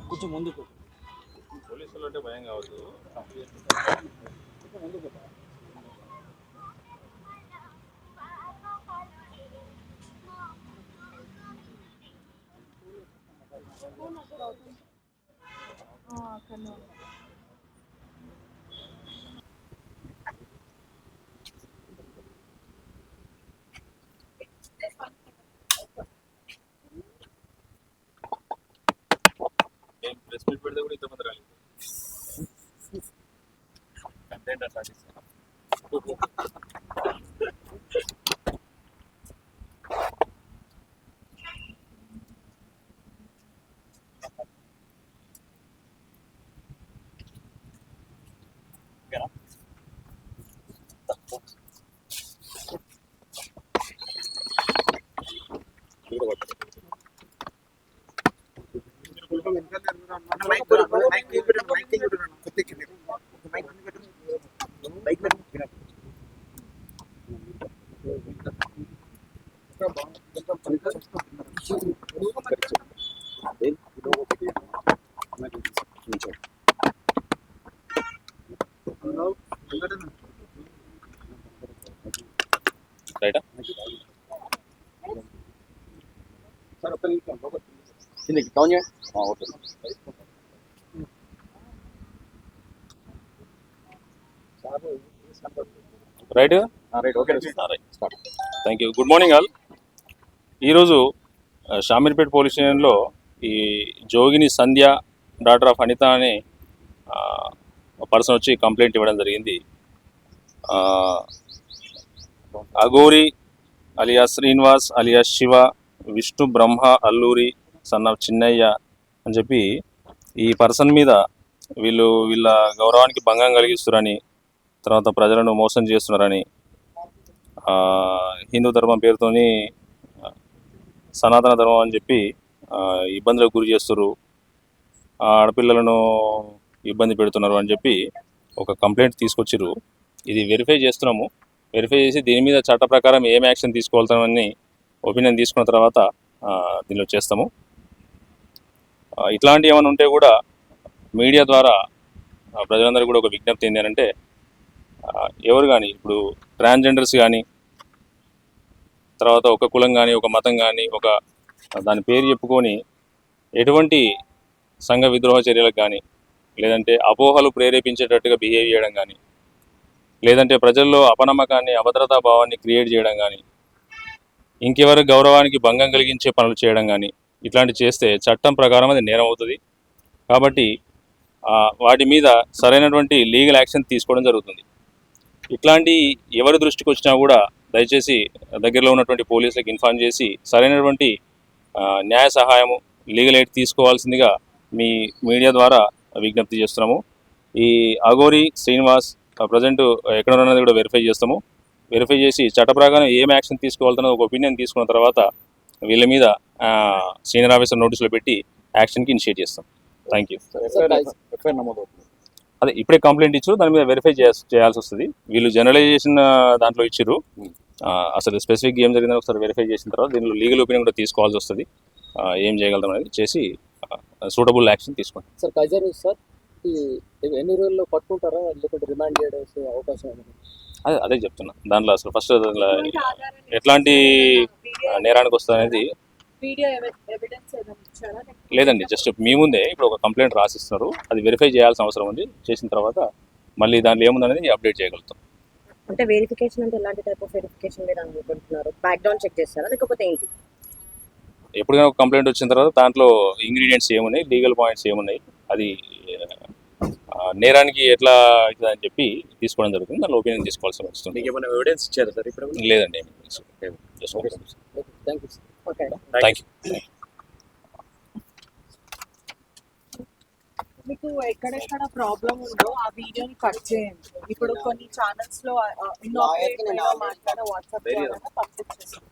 కొంచెం ముందుకు పోలీసులు అంటే భయం కావచ్చు. ముందుకు నేను ప్రెస్ మీట్ పెడితే కూడా ఇంతమంది రాలేదు. కంటెంట్ అట్లా రైటా సార్ ఒక్క నిమిషం కిందకి డౌన్ చేయండి. Okay right right okay right. Thank you. Good morning all. ఈరోజు షామీర్పేట్ పోలీస్ స్టేషన్లో ఈ జోగిని సంధ్య డాటర్ ఆఫ్ అనిత అనే పర్సన్ వచ్చి కంప్లైంట్ ఇవ్వడం జరిగింది. అఘోరి అలియా శ్రీనివాస్ అలియా శివ విష్ణు బ్రహ్మ అల్లూరి సన్ ఆఫ్ చిన్నయ్య అని చెప్పి ఈ పర్సన్ మీద వీళ్ళ గౌరవానికి భంగం కలిగిస్తున్నారని, తర్వాత ప్రజలను మోసం చేస్తున్నారని, హిందూ ధర్మం పేరుతోని సనాతన ధర్మం అని చెప్పి ఇబ్బందులకు గురి చేస్తున్నారు, ఆడపిల్లలను ఇబ్బంది పెడుతున్నారు అని చెప్పి ఒక కంప్లైంట్ తీసుకొచ్చిర్రు. ఇది వెరిఫై చేస్తున్నాము. వెరిఫై చేసి దీని మీద చట్ట ప్రకారం ఏం యాక్షన్ తీసుకోవాలని ఒపీనియన్ తీసుకున్న తర్వాత దీనిలో చేస్తాము. ఇట్లాంటివి ఏమైనా ఉంటే కూడా మీడియా ద్వారా ప్రజలందరూ కూడా ఒక విజ్ఞప్తి ఏంటి అంటే, ఎవరు కానీ ఇప్పుడు ట్రాన్స్జెండర్స్ కానీ, తర్వాత ఒక కులం కానీ ఒక మతం కానీ ఒక దాని పేరు చెప్పుకొని ఎటువంటి సంఘ విద్రోహ చర్యలకు కానీ, లేదంటే అపోహలు ప్రేరేపించేటట్టుగా బిహేవ్ చేయడం కానీ, లేదంటే ప్రజల్లో అపనమ్మకాన్ని అభద్రతా భావాన్ని క్రియేట్ చేయడం కానీ, ఇంకెవరి గౌరవానికి భంగం కలిగించే పనులు చేయడం కానీ, ఇట్లాంటి చేస్తే చట్టం ప్రకారం అది నేరం అవుతుంది. కాబట్టి వాటి మీద సరైనటువంటి లీగల్ యాక్షన్ తీసుకోవడం జరుగుతుంది. ఇట్లాంటి ఎవరి దృష్టికి వచ్చినా కూడా దయచేసి దగ్గరలో ఉన్నటువంటి పోలీసులకు ఇన్ఫార్మ్ చేసి సరైనటువంటి న్యాయ సహాయము లీగల్ ఎయిడ్ తీసుకోవాల్సిందిగా మీ మీడియా ద్వారా విజ్ఞప్తి చేస్తున్నాము. ఈ అఘోరి శ్రీనివాస్ ప్రజెంట్ ఎక్కడ ఉన్నది కూడా వెరిఫై చేస్తాము. వెరిఫై చేసి చట్ట ప్రకారం ఏం యాక్షన్ తీసుకోవాలన్న ఒక ఒపీనియన్ తీసుకున్న తర్వాత వీళ్ళ మీద సీనియర్ ఆఫీసర్ నోటీసులో పెట్టి యాక్షన్కి ఇనిషియేట్ చేస్తాం. Thank you. అదే ఇప్పుడే కంప్లైంట్ ఇచ్చారు, దాని మీద వెరిఫై చేయాల్సి వస్తుంది. వీళ్ళు జనరలైజేషన్ దాంట్లో ఇచ్చారు, అసలు స్పెసిఫిక్ ఏం జరిగిందని ఒకసారి వెరిఫై చేసిన తర్వాత దీనిలో లీగల్ ఒపీనియన్ కూడా తీసుకోవాల్సి వస్తుంది. ఏం చేయగలుగుతాం అనేది చేసి సూటబుల్ యాక్షన్ తీసుకోండి. సార్ కజర్ సార్ ఎన్ని రోజుల్లో పట్టుకుంటారా లేకపోతే రిమాండ్ చేయడం అవకాశం? అదే చెప్తున్నా. దాంట్లో అసలు ఫస్ట్ ఎట్లాంటి నేరానికి వస్తుంది అనేది లేదండి. జస్ట్ మీ ముందే ఇప్పుడు ఒక కంప్లైంట్ రాసిస్తున్నారు, అది వెరిఫై చేయాల్సిన అవసరం ఉంది. చేసిన తర్వాత మళ్ళీ దాంట్లో ఏముందనేది అప్డేట్ చేయగలుగుతాం. అంటే వెరిఫికేషన్ అంటే ఎలాంటి టైప్ ఆఫ్ వెరిఫికేషన్ మీరు అనుకుంటున్నారు? బ్యాక్గ్రౌండ్ చెక్ చేస్తారా లేకపోతే ఏంటి? ఎప్పుడైనా ఒక కంప్లైంట్ వచ్చిన తర్వాత దాంట్లో ఇంగ్రీడియంట్స్ ఏమున్నాయి, లీగల్ పాయింట్స్ ఏమున్నాయి, అది నేరానికి ఎట్లా అవుతుంది అని చెప్పి తీసుకోవడం జరుగుతుంది. దానిలో ఒపీనియన్ తీసుకోవాల్సి వస్తుంది. ఏమైనా ఎవిడెన్స్ ఇచ్చారా సార్ ఇప్పుడు? లేదండి. Thank you. మీకు ఎక్కడెక్కడ ప్రాబ్లం ఉందో ఆ వీడియోని కట్ చేయండి. ఇప్పుడు కొన్ని ఛానల్స్ లో మాట్లాడే వాట్సాప్ ద్వారా పంపించేస్తాం.